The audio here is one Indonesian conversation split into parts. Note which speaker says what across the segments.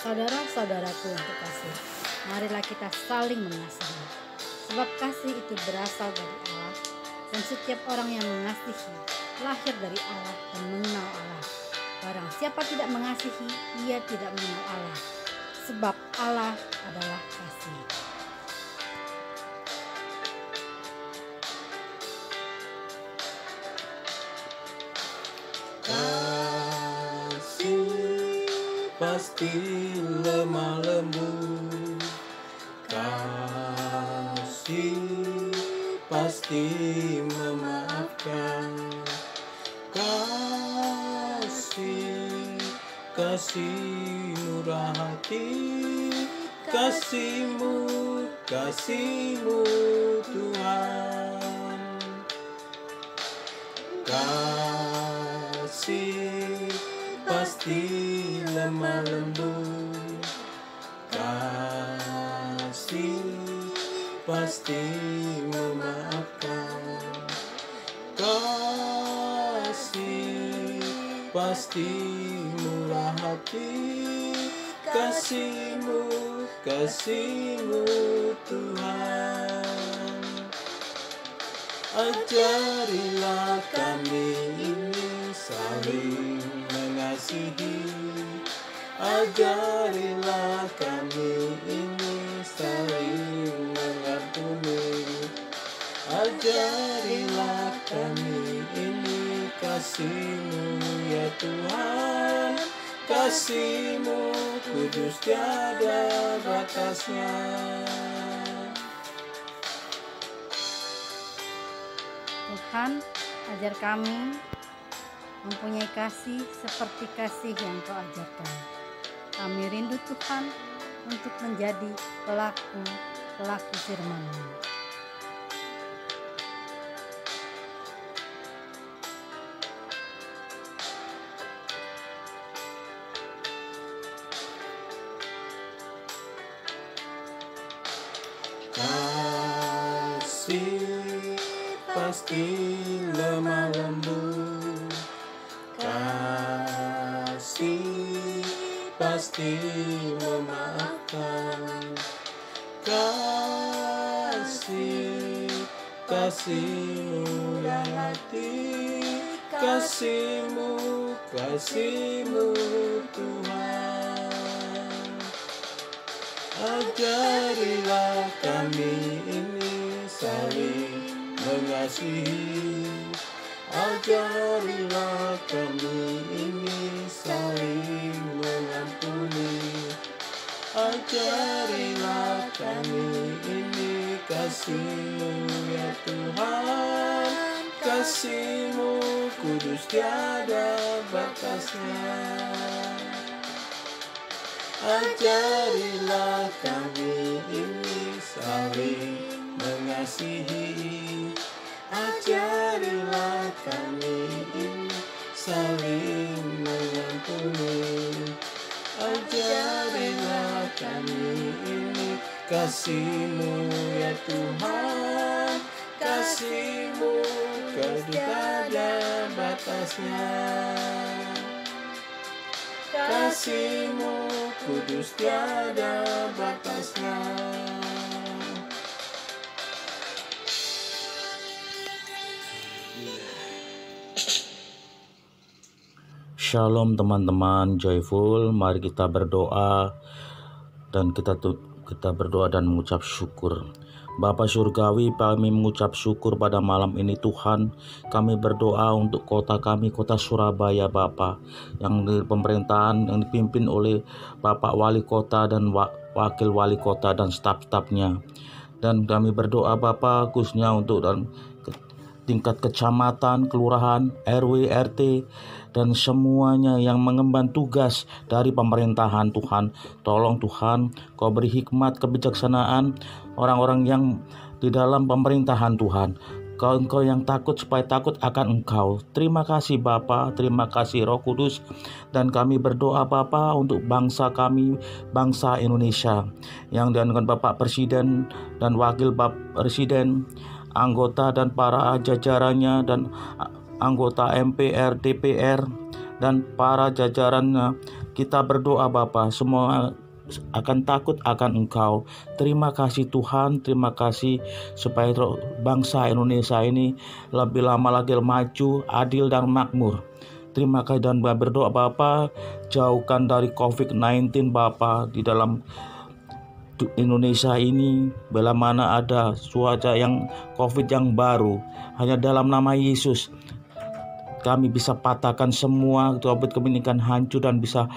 Speaker 1: Saudara-saudaraku yang terkasih, marilah kita saling mengasihi, sebab kasih itu berasal dari Allah, dan setiap orang yang mengasihi lahir dari Allah dan mengenal Allah. Barang siapa tidak mengasihi, ia tidak mengenal Allah, sebab Allah adalah kasih.
Speaker 2: Kasih pasti lemah lembut, kasih pasti memaafkan, kasih murah hati, kasihmu Tuhan. Kasih pasti lemah lembut, kasih pasti memaafkan, kasih pasti murah hati, kasihmu Tuhan. Ajarilah kami ini saling mengasihi, ajarilah kami ini saling mengampuni, ajarilah kami ini kasih-Mu ya Tuhan, kasih-Mu kudus tiada batasnya.
Speaker 1: Tuhan, ajar kami mempunyai kasih seperti kasih yang Kau ajarkan. Kami rindu Tuhan untuk menjadi pelaku firman-Mu.
Speaker 2: Kasih pasti lemah lembut, kasih pasti memaafkan, kasih-Mu yang hati, kasih-Mu Tuhan. Ajarilah kami ini saling mengasihi, ajarilah kami ini saling mengampuni, ajarilah kami ini kasih-Mu ya Tuhan, kasih-Mu kudus tiada batasnya. Ajarilah kami ini saling mengasihi, ajarilah kami ini saling mengampuni, ajarilah kami ini kasih-Mu ya Tuhan, kasih-Mu tiada batasnya, kasih-Mu kudus tiada batasnya.
Speaker 3: Shalom teman-teman Joyful, mari kita berdoa dan kita berdoa dan mengucap syukur. Bapa Surgawi, kami mengucap syukur pada malam ini Tuhan. Kami berdoa untuk kota kami, kota Surabaya Bapa, yang di pemerintahan yang dipimpin oleh Bapak Wali Kota dan Wakil Wali Kota dan staf-stafnya. Dan kami berdoa Bapa khususnya untuk dan tingkat kecamatan, kelurahan, RW, RT, dan semuanya yang mengemban tugas dari pemerintahan Tuhan. Tolong Tuhan, Kau beri hikmat, kebijaksanaan orang-orang yang di dalam pemerintahan Tuhan. Engkau yang takut supaya takut akan Engkau. Terima kasih Bapa, terima kasih Roh Kudus. Dan kami berdoa Bapa untuk bangsa kami, bangsa Indonesia, yang dengan Bapak Presiden dan Wakil Bapak Presiden, anggota dan para jajarannya dan anggota MPR, DPR dan para jajarannya Kita berdoa Bapa, semua akan takut akan Engkau. Terima kasih Tuhan, terima kasih supaya bangsa Indonesia ini lebih lama lagi maju, adil dan makmur. Terima kasih dan berdoa Bapa, jauhkan dari COVID-19 Bapa di dalam Indonesia ini. Bila mana ada cuaca yang COVID yang baru, hanya dalam nama Yesus kami bisa patahkan semua COVID keminikan hancur dan bisa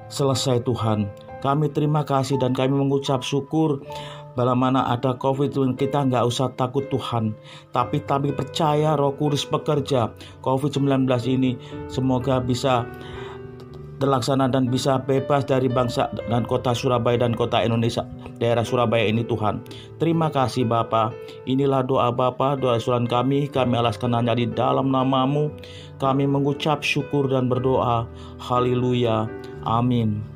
Speaker 3: selesai Tuhan. Kami terima kasih dan kami mengucap syukur. Bila mana ada COVID, kita nggak usah takut Tuhan. Tapi kami percaya Roh Kudus bekerja. COVID-19 ini semoga bisa terlaksana dan bisa bebas dari bangsa dan kota Surabaya dan kota Indonesia, daerah Surabaya ini Tuhan. Terima kasih Bapa. Inilah doa Bapa, doa suran kami alaskan hanya di dalam nama-Mu. Kami mengucap syukur dan berdoa. Haleluya. Amin.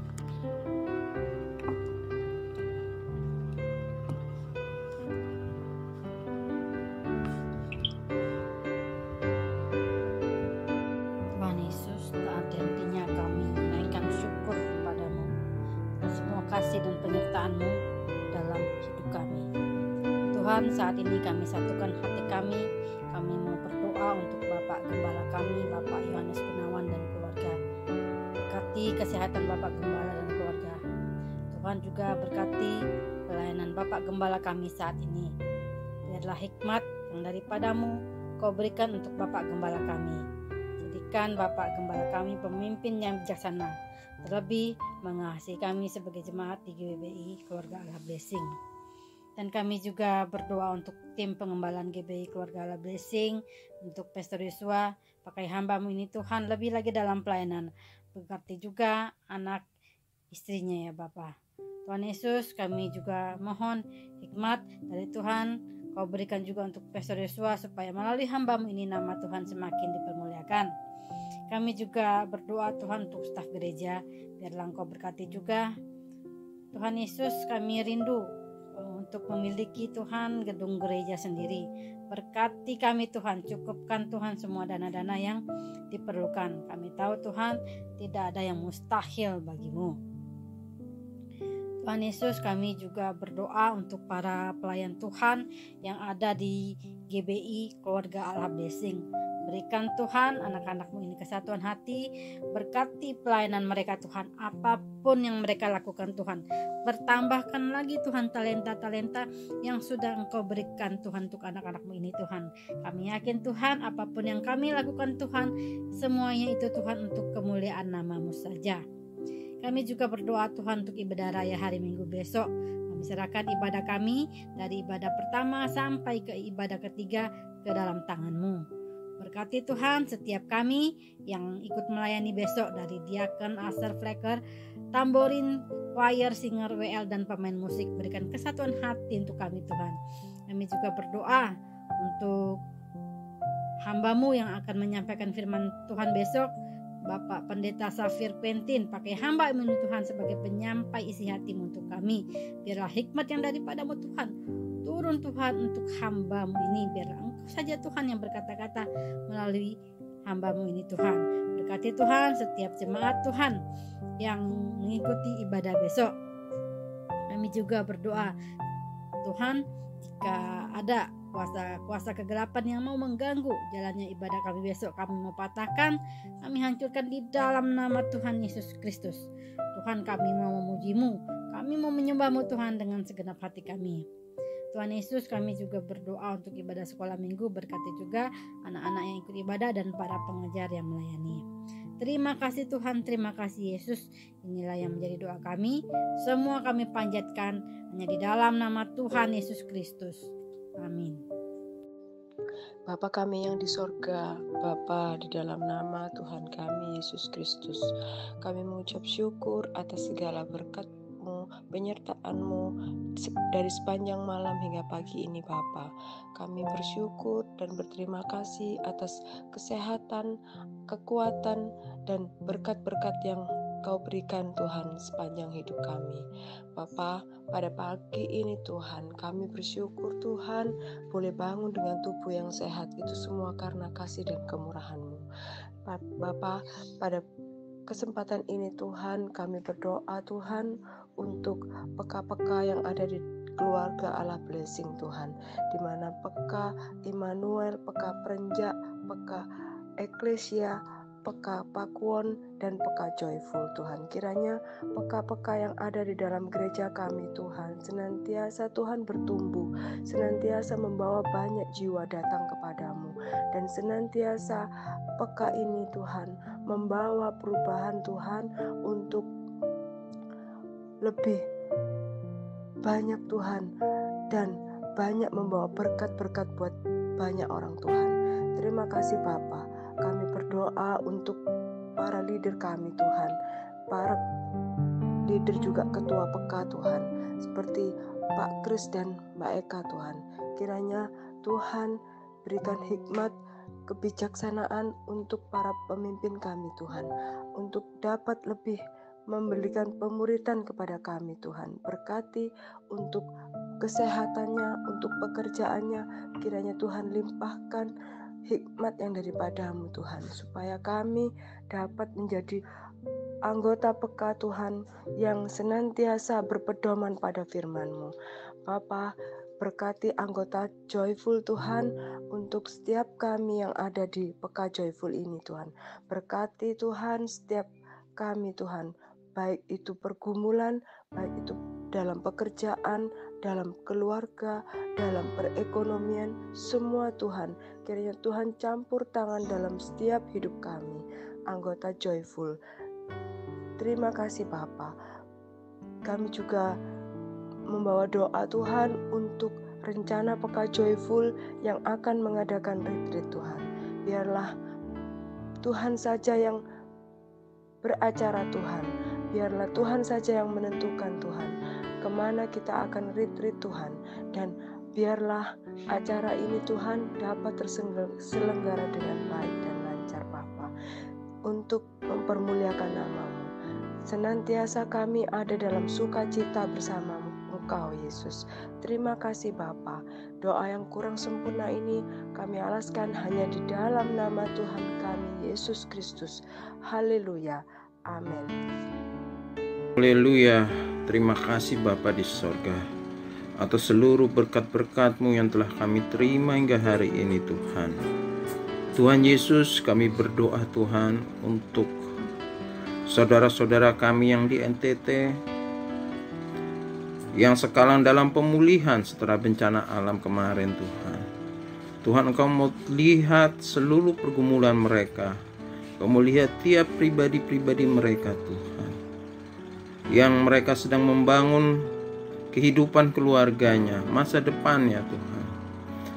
Speaker 1: Tuhan Yesus, tak ada hentinya kami menaikkan syukur kepadamu atas semua kasih dan penyertaan-Mu dalam hidup kami. Tuhan, saat ini kami satukan hati kami mau berdoa untuk Bapak Gembala kami, Bapak Yohanes Gunawan dan keluarga. Berkati kesehatan Bapak Gembala dan keluarga. Tuhan juga berkati pelayanan Bapak Gembala kami saat ini. Biarlah hikmat yang daripada-Mu Kau berikan untuk Bapak Gembala kami. Jadikan Bapak Gembala kami pemimpin yang bijaksana, terlebih mengasihi kami sebagai jemaat di GBI Keluarga Allah Blessing. Dan kami juga berdoa untuk tim pengembalaan GBI Keluarga Allah Blessing, untuk Pastor Yosua, pakai hamba-Mu ini Tuhan, lebih lagi dalam pelayanan. Berkati juga anak istrinya ya Bapak. Tuhan Yesus, kami juga mohon hikmat dari Tuhan, Kau berikan juga untuk Pastor Yosua supaya melalui hamba-Mu ini nama Tuhan semakin dipermuliakan. Kami juga berdoa Tuhan untuk staf gereja, biarlah Engkau berkati juga. Tuhan Yesus, kami rindu untuk memiliki Tuhan gedung gereja sendiri. Berkati kami Tuhan, cukupkan Tuhan semua dana-dana yang diperlukan. Kami tahu Tuhan tidak ada yang mustahil bagi-Mu. Tuhan Yesus, kami juga berdoa untuk para pelayan Tuhan yang ada di GBI Keluarga Allah Blessing. Berikan Tuhan anak-anak-Mu ini kesatuan hati, berkati pelayanan mereka Tuhan, apapun yang mereka lakukan Tuhan. Bertambahkan lagi Tuhan talenta-talenta yang sudah Engkau berikan Tuhan untuk anak-anak-Mu ini Tuhan. Kami yakin Tuhan apapun yang kami lakukan Tuhan, semuanya itu Tuhan untuk kemuliaan nama-Mu saja. Kami juga berdoa Tuhan untuk ibadah raya hari Minggu besok. Kami serahkan ibadah kami dari ibadah pertama sampai ke ibadah ketiga ke dalam tangan-Mu. Berkati Tuhan setiap kami yang ikut melayani besok, dari diakon, usher, flaker, tamborin, choir, singer, WL dan pemain musik. Berikan kesatuan hati untuk kami Tuhan. Kami juga berdoa untuk hamba-Mu yang akan menyampaikan firman Tuhan besok, Bapak Pendeta Safir Quentin, pakai hamba-Mu Tuhan sebagai penyampai isi hati-Mu untuk kami. Biarlah hikmat yang daripada-Mu Tuhan turun Tuhan untuk hamba-Mu ini. Biarlah Engkau saja Tuhan yang berkata-kata melalui hamba-Mu ini Tuhan. Berkati Tuhan setiap jemaat Tuhan yang mengikuti ibadah besok. Kami juga berdoa Tuhan, jika ada kuasa kegelapan yang mau mengganggu jalannya ibadah kami besok, kami mau patahkan, kami hancurkan di dalam nama Tuhan Yesus Kristus. Tuhan, kami mau memuji-Mu, kami mau menyembah-Mu Tuhan dengan segenap hati kami. Tuhan Yesus, kami juga berdoa untuk ibadah sekolah minggu. Berkati juga anak-anak yang ikut ibadah dan para pengajar yang melayani. Terima kasih Tuhan, terima kasih Yesus. Inilah yang menjadi doa kami. Semua kami panjatkan hanya di dalam nama Tuhan Yesus Kristus. Amin.
Speaker 2: Bapa kami yang di sorga, Bapa di dalam nama Tuhan kami Yesus Kristus, kami mengucap syukur atas segala berkat-Mu, penyertaan-Mu dari sepanjang malam hingga pagi ini Bapa. Kami bersyukur dan berterima kasih atas kesehatan, kekuatan, dan berkat-berkat yang Kau berikan Tuhan sepanjang hidup kami. Bapa, pada pagi ini Tuhan, kami bersyukur Tuhan boleh bangun dengan tubuh yang sehat. Itu semua karena kasih dan kemurahan-Mu. Bapa, pada kesempatan ini Tuhan, kami berdoa Tuhan untuk peka-peka yang ada di keluarga Allah Blessing Tuhan, di mana peka Immanuel, peka Perenjak, peka Eklesia, peka Pakuwon, dan peka Joyful Tuhan. Kiranya peka-peka yang ada di dalam gereja kami Tuhan, senantiasa Tuhan bertumbuh, senantiasa membawa banyak jiwa datang kepadamu, dan senantiasa peka ini Tuhan membawa perubahan Tuhan untuk lebih banyak Tuhan, dan banyak membawa berkat-berkat buat banyak orang Tuhan. Terima kasih Bapa. Kami berdoa untuk para leader kami Tuhan, para leader juga ketua peka Tuhan, seperti Pak Kris dan Mbak Eka Tuhan. Kiranya Tuhan berikan hikmat, kebijaksanaan untuk para pemimpin kami Tuhan, untuk dapat lebih memberikan pemuritan kepada kami Tuhan. Berkati untuk kesehatannya, untuk pekerjaannya. Kiranya Tuhan limpahkan hikmat yang daripadamu Tuhan, supaya kami dapat menjadi anggota peka Tuhan yang senantiasa berpedoman pada firman-Mu. Bapa, berkati anggota Joyful Tuhan, untuk setiap kami yang ada di peka Joyful ini Tuhan. Berkati Tuhan setiap kami Tuhan, baik itu pergumulan, baik itu dalam pekerjaan, dalam keluarga, dalam perekonomian, semua Tuhan. Kiranya Tuhan campur tangan dalam setiap hidup kami, anggota Joyful. Terima kasih Bapa. Kami juga membawa doa Tuhan untuk rencana peka Joyful yang akan mengadakan retreat Tuhan. Biarlah Tuhan saja yang beracara Tuhan. Biarlah Tuhan saja yang menentukan Tuhan kemana kita akan retreat Tuhan. Dan biarlah acara ini Tuhan dapat terselenggara dengan baik dan lancar Bapa, untuk mempermuliakan nama-Mu. Senantiasa kami ada dalam sukacita bersama Engkau Yesus. Terima kasih Bapa. Doa yang kurang sempurna ini kami alaskan hanya di dalam nama Tuhan kami Yesus Kristus. Haleluya. Amin.
Speaker 4: Haleluya. Terima kasih Bapa di sorga atas seluruh berkat-berkat-Mu yang telah kami terima hingga hari ini Tuhan. Tuhan Yesus, kami berdoa Tuhan untuk saudara-saudara kami yang di NTT, yang sekarang dalam pemulihan setelah bencana alam kemarin Tuhan. Tuhan, Engkau mau lihat seluruh pergumulan mereka, Engkau mau lihat tiap pribadi-pribadi mereka Tuhan, yang mereka sedang membangun kehidupan keluarganya, masa depannya Tuhan,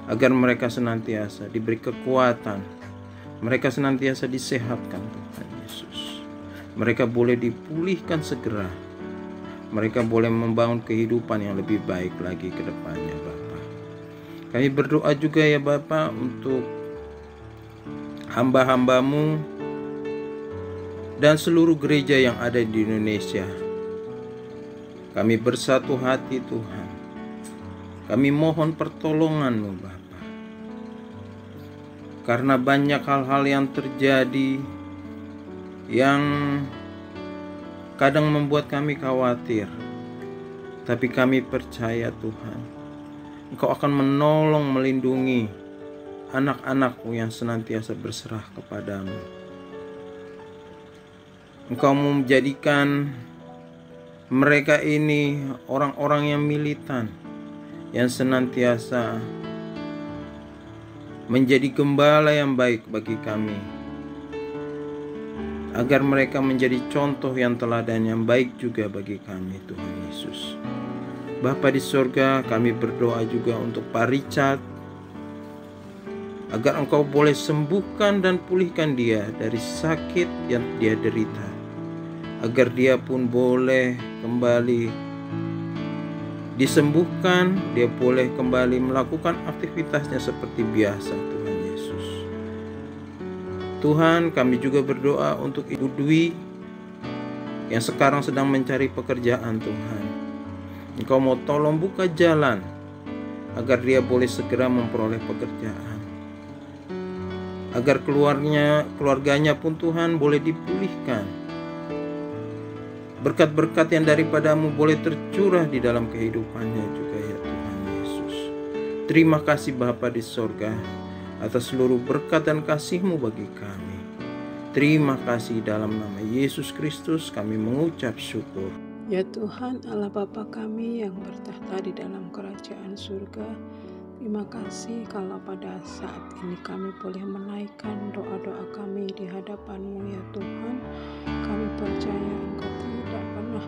Speaker 4: agar mereka senantiasa diberi kekuatan, mereka senantiasa disehatkan Tuhan Yesus. Mereka boleh dipulihkan segera, mereka boleh membangun kehidupan yang lebih baik lagi ke depannya Bapa. Kami berdoa juga ya Bapa untuk hamba-hamba-Mu dan seluruh gereja yang ada di Indonesia. Kami bersatu hati Tuhan, kami mohon pertolongan-Mu Bapa, karena banyak hal-hal yang terjadi yang kadang membuat kami khawatir. Tapi kami percaya Tuhan, Engkau akan menolong, melindungi anak-anak-Mu yang senantiasa berserah kepadamu. Engkau menjadikan mereka ini orang-orang yang militan, yang senantiasa menjadi gembala yang baik bagi kami, agar mereka menjadi contoh yang teladan yang baik juga bagi kami Tuhan Yesus. Bapa di sorga, kami berdoa juga untuk Pak Richard, agar Engkau boleh sembuhkan dan pulihkan dia dari sakit yang dia derita, agar dia pun boleh kembali disembuhkan, dia boleh kembali melakukan aktivitasnya seperti biasa Tuhan Yesus. Tuhan, kami juga berdoa untuk Ibu Dwi yang sekarang sedang mencari pekerjaan Tuhan. Engkau mau tolong buka jalan agar dia boleh segera memperoleh pekerjaan, agar keluarganya pun Tuhan boleh dipulihkan, Berkat-berkat yang daripadamu boleh tercurah di dalam kehidupannya juga ya Tuhan Yesus. Terima kasih Bapa di sorga atas seluruh berkat dan kasih-Mu bagi kami. Terima kasih dalam nama Yesus Kristus kami mengucap syukur.
Speaker 2: Ya Tuhan Allah Bapa kami yang bertahta di dalam kerajaan surga, terima kasih kalau pada saat ini kami boleh menaikkan doa-doa kami di hadapan-Mu ya Tuhan. Kami percaya Engkau tidak pernah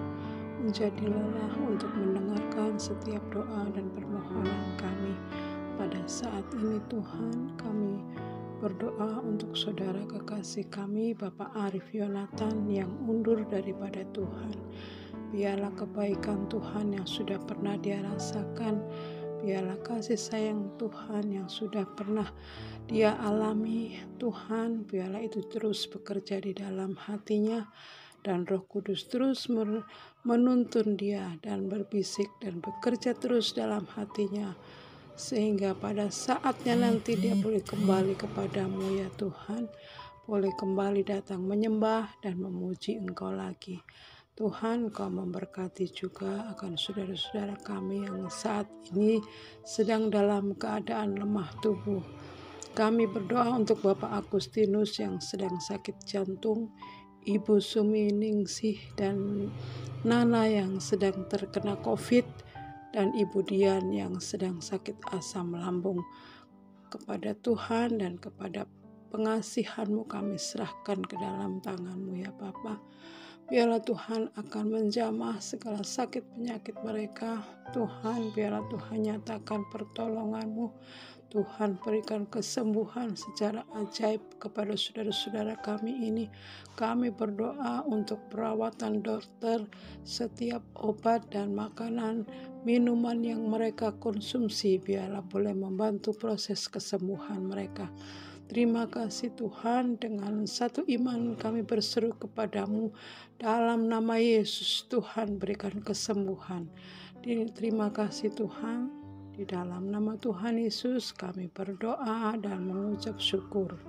Speaker 2: menjadi lelah untuk mendengarkan setiap doa dan permohonan kami. Pada saat ini Tuhan, kami berdoa untuk saudara kekasih kami Bapak Arif Yonatan yang undur daripada Tuhan. Biarlah kebaikan Tuhan yang sudah pernah dia rasakan, biarlah kasih sayang Tuhan yang sudah pernah dia alami, Tuhan biarlah itu terus bekerja di dalam hatinya, dan Roh Kudus terus menuntun dia dan berbisik dan bekerja terus dalam hatinya, sehingga pada saatnya nanti dia boleh kembali kepadamu ya Tuhan, boleh kembali datang menyembah dan memuji Engkau lagi. Tuhan, Kau memberkati juga akan saudara-saudara kami yang saat ini sedang dalam keadaan lemah tubuh. Kami berdoa untuk Bapak Agustinus yang sedang sakit jantung, Ibu Sumi Ningsih dan Nana yang sedang terkena COVID, dan Ibu Dian yang sedang sakit asam lambung. Kepada Tuhan dan kepada pengasihan-Mu kami serahkan ke dalam tangan-Mu ya Bapa. Biarlah Tuhan akan menjamah segala sakit penyakit mereka. Tuhan, biarlah Tuhan nyatakan pertolongan-Mu. Tuhan berikan kesembuhan secara ajaib kepada saudara-saudara kami ini. Kami berdoa untuk perawatan dokter, setiap obat dan makanan, minuman yang mereka konsumsi, biarlah boleh membantu proses kesembuhan mereka. Terima kasih Tuhan, dengan satu iman kami berseru kepadamu dalam nama Yesus. Tuhan berikan kesembuhan. Terima kasih Tuhan, di dalam nama Tuhan Yesus kami berdoa dan mengucap syukur.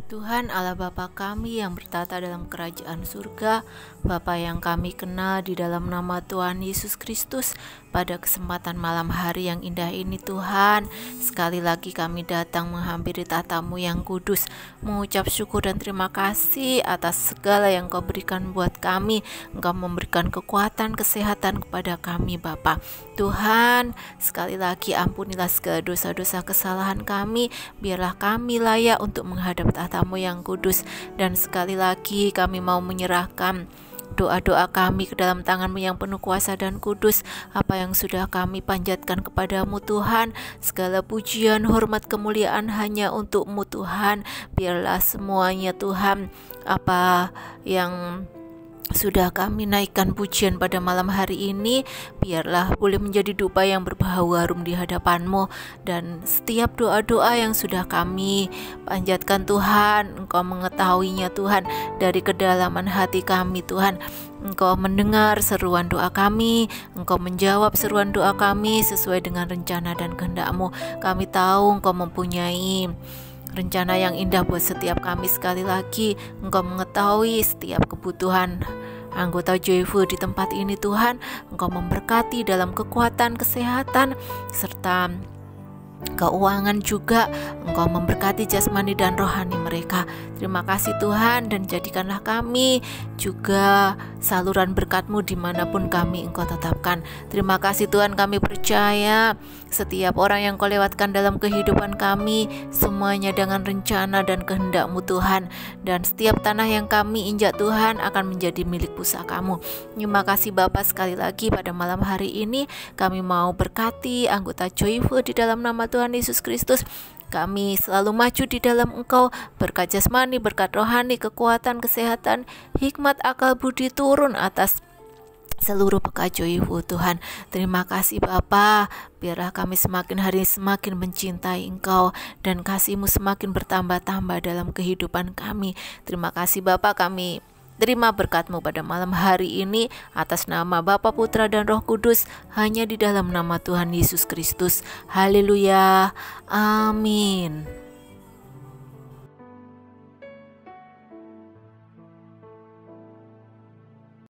Speaker 5: Tuhan Allah Bapa kami yang bertata dalam kerajaan surga, Bapa yang kami kenal di dalam nama Tuhan Yesus Kristus, pada kesempatan malam hari yang indah ini Tuhan, sekali lagi kami datang menghampiri tahta-Mu yang kudus, mengucap syukur dan terima kasih atas segala yang Kau berikan buat kami. Engkau memberikan kekuatan, kesehatan kepada kami Bapa. Tuhan, sekali lagi ampunilah segala dosa-dosa kesalahan kami, biarlah kami layak untuk menghadap tahta-Mu yang kudus. Dan sekali lagi kami mau menyerahkan doa-doa kami ke dalam tangan-Mu yang penuh kuasa dan kudus. Apa yang sudah kami panjatkan kepadamu Tuhan, segala pujian, hormat, kemuliaan hanya untuk-Mu Tuhan. Biarlah semuanya Tuhan, apa yang sudah kami naikkan pujian pada malam hari ini, biarlah boleh menjadi dupa yang berbau harum di hadapan-Mu. Dan setiap doa-doa yang sudah kami panjatkan Tuhan, Engkau mengetahuinya Tuhan, dari kedalaman hati kami Tuhan. Engkau mendengar seruan doa kami, Engkau menjawab seruan doa kami sesuai dengan rencana dan kehendak-Mu. Kami tahu Engkau mempunyai rencana yang indah buat setiap kami. Sekali lagi Engkau mengetahui setiap kebutuhan anggota Joyful di tempat ini Tuhan. Engkau memberkati dalam kekuatan, kesehatan, serta keuangan juga. Engkau memberkati jasmani dan rohani mereka. Terima kasih Tuhan, dan jadikanlah kami juga saluran berkat-Mu dimanapun kami Engkau tetapkan. Terima kasih Tuhan, kami percaya setiap orang yang Kau lewatkan dalam kehidupan kami, semuanya dengan rencana dan kehendak-Mu Tuhan. Dan setiap tanah yang kami injak Tuhan akan menjadi milik pusaka-Mu. Terima kasih Bapa, sekali lagi pada malam hari ini kami mau berkati anggota Joyful di dalam nama Tuhan Yesus Kristus. Kami selalu maju di dalam Engkau, berkat jasmani, berkat rohani, kekuatan, kesehatan, hikmat, akal, budi turun atas seluruh pekerja Joyful Tuhan. Terima kasih Bapa, biarlah kami semakin hari semakin mencintai Engkau, dan kasih-Mu semakin bertambah-tambah dalam kehidupan kami. Terima kasih Bapa, kami terima berkat-Mu pada malam hari ini atas nama Bapa, Putra, dan Roh Kudus, hanya di dalam nama Tuhan Yesus Kristus. Haleluya. Amin.